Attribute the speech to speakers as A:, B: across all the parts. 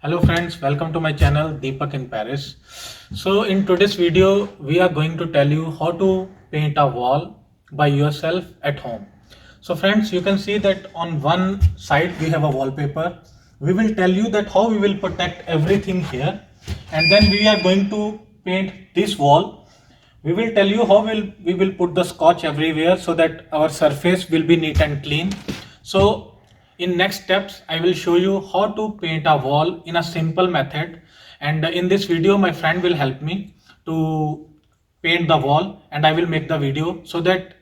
A: Hello friends, welcome to my channel Deepak in Paris. So in today's video, we are going to tell you how to paint a wall by yourself at home. So friends, you can see that on one side we have a wallpaper. We will tell you that how we will protect everything here, and then we are going to paint this wall. We will tell you how we will put the scotch everywhere so that our surface will be neat and clean. So in next steps, I will show you how to paint a wall in a simple method. And in this video, my friend will help me to paint the wall, and I will make the video so that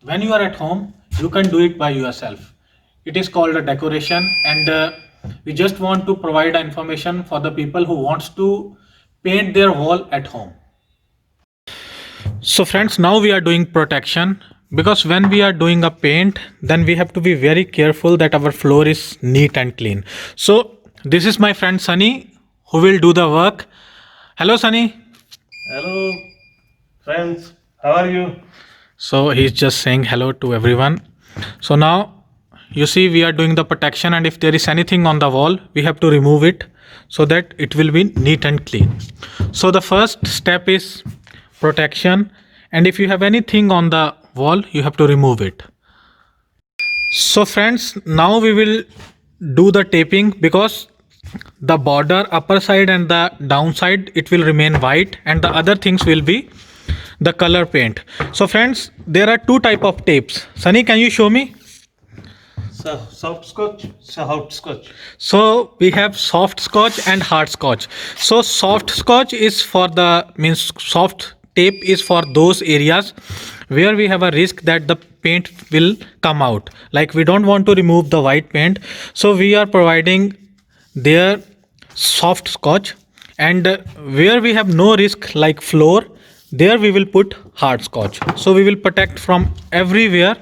A: when you are at home, you can do it by yourself. It is called a decoration, and we just want to provide information for the people who wants to paint their wall at home. So friends, now we are doing protection, because when we are doing a paint, then we have to be very careful that our floor is neat and clean. So this is my friend Sunny who will do the work. Hello Sunny.
B: Hello, friends. How are you?
A: So he's just saying hello to everyone. So now you see we are doing the protection, and if there is anything on the wall, we have to remove it so that it will be neat and clean. So the first step is protection, and if you have anything on the wall, you have to remove it. So friends, now we will do the taping, because the border upper side and the downside, it will remain white, and the other things will be the color paint. So friends, there are two type of tapes. Sunny, can you show me?
B: So, soft scotch, so hot scotch.
A: So we have soft scotch and hard scotch. So soft scotch is for the soft tape is for those areas where we have a risk that the paint will come out. Like we don't want to remove the white paint, so we are providing their soft scotch, and where we have no risk like floor, there we will put hard scotch. So we will protect from everywhere,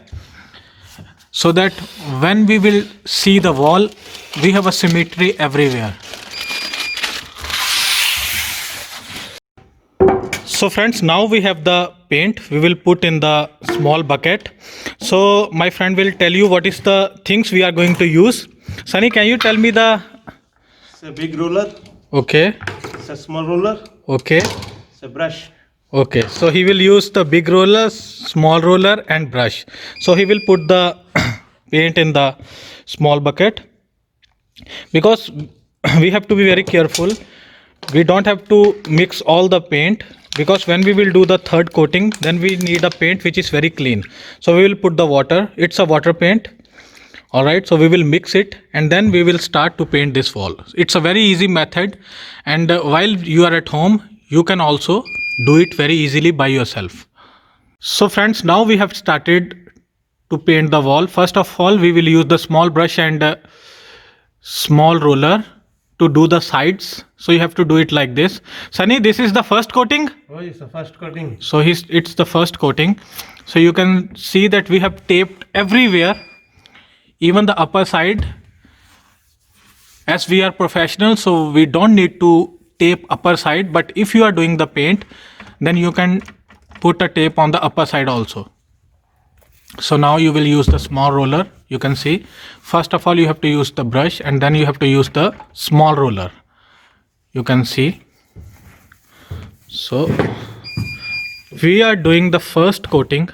A: so that when we will see the wall, we have a symmetry everywhere. So friends, now we have the paint. We will put in the small bucket. So my friend will tell you what is the things we are going to use. Sunny, can you tell me the...
B: It's a big roller.
A: Okay.
B: It's a small roller.
A: Okay.
B: It's a brush.
A: Okay. So he will use the big roller, small roller and brush. So he will put the paint in the small bucket, because we have to be very careful. We don't have to mix all the paint, because when we will do the third coating, then we need a paint which is very clean. So we will put the water. It's a water paint. All right, so we will mix it, and then we will start to paint this wall. It's a very easy method, and while you are at home, you can also do it very easily by yourself. So friends, now we have started to paint the wall. First of all, we will use the small brush and small roller to do the sides. So you have to do it like this. Sunny, this is the first coating.
B: Oh, it's the first coating.
A: So it's the first coating. So you can see that we have taped everywhere, even the upper side. As we are professional, so we don't need to tape upper side, but if you are doing the paint, then you can put a tape on the upper side also. So now you will use the small roller. You can see, first of all you have to use the brush, and then you have to use the small roller. You can see. So we are doing the first coating.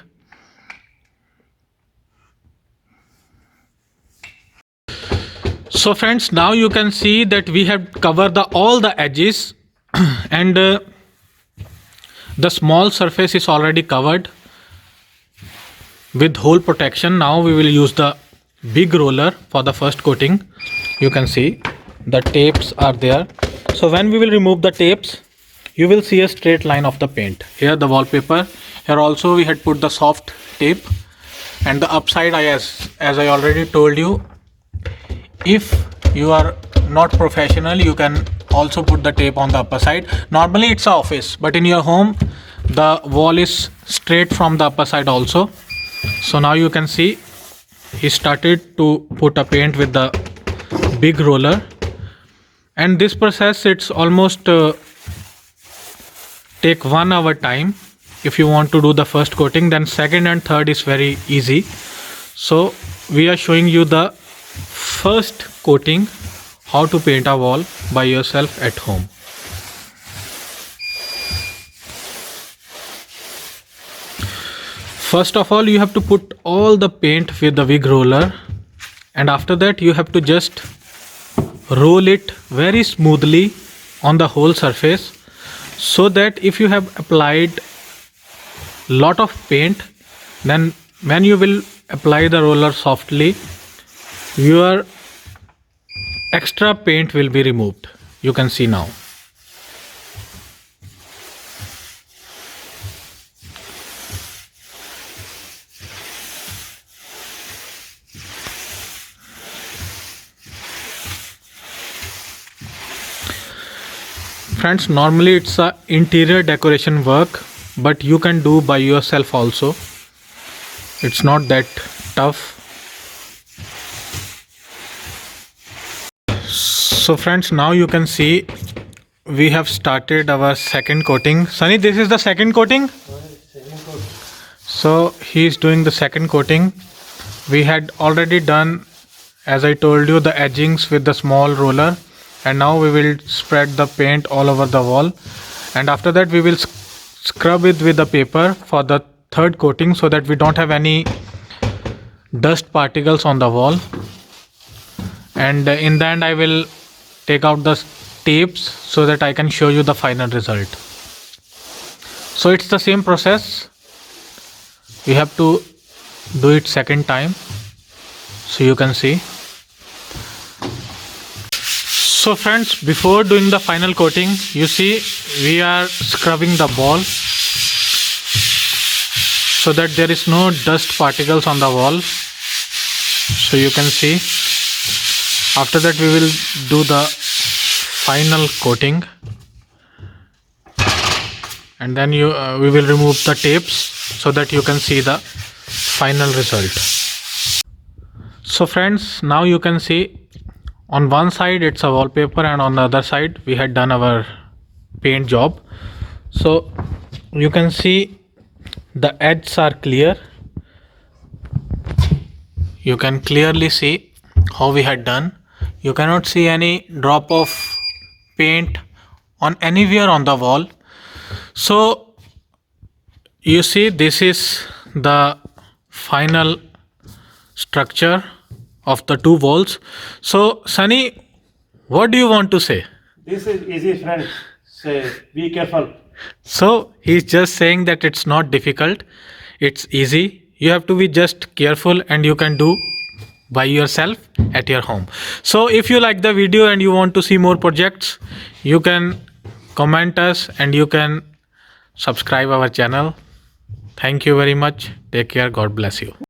A: So friends, now you can see that we have covered all the edges and the small surface is already covered with hole protection. Now we will use the big roller for the first coating. You can see the tapes are there. So when we will remove the tapes, you will see a straight line of the paint. Here the wallpaper. Here also we had put the soft tape, and the upside, as I already told you, if you are not professional, you can also put the tape on the upper side. Normally it's an office, but in your home the wall is straight from the upper side also. So now you can see he started to put a paint with the big roller, and this process, it's almost take 1 hour time. If you want to do the first coating, then second and third is very easy. So we are showing you the first coating how to paint a wall by yourself at home. First of all, you have to put all the paint with the wig roller, and after that you have to just roll it very smoothly on the whole surface, so that if you have applied lot of paint, then when you will apply the roller softly, your extra paint will be removed. You can see now. Friends, normally it's a interior decoration work, but you can do by yourself also. It's not that tough. So friends, now you can see we have started our second coating. Sunny, this is the second coating. So he is doing the second coating. We had already done, as I told you, the edgings with the small roller, and now we will spread the paint all over the wall, and after that we will scrub it with the paper for the third coating, so that we don't have any dust particles on the wall. And in the end I will take out the tapes so that I can show you the final result. So it's the same process. We have to do it second time, so you can see. So friends, before doing the final coating, you see we are scrubbing the ball so that there is no dust particles on the wall. So you can see. After that we will do the final coating, and then we will remove the tapes so that you can see the final result. So friends, now you can see on one side it's a wallpaper, and on the other side we had done our paint job. So you can see the edges are clear. You can clearly see how we had done. You cannot see any drop of paint on anywhere on the wall. So you see, this is the final structure of the two walls. So Sunny, what do you want to say?
B: This is easy, friend. Say, be careful.
A: So he's just saying that it's not difficult, it's easy. You have to be just careful, and you can do by yourself at your home. So if you like the video and you want to see more projects, you can comment us and you can subscribe our channel. Thank you very much. Take care. God bless you.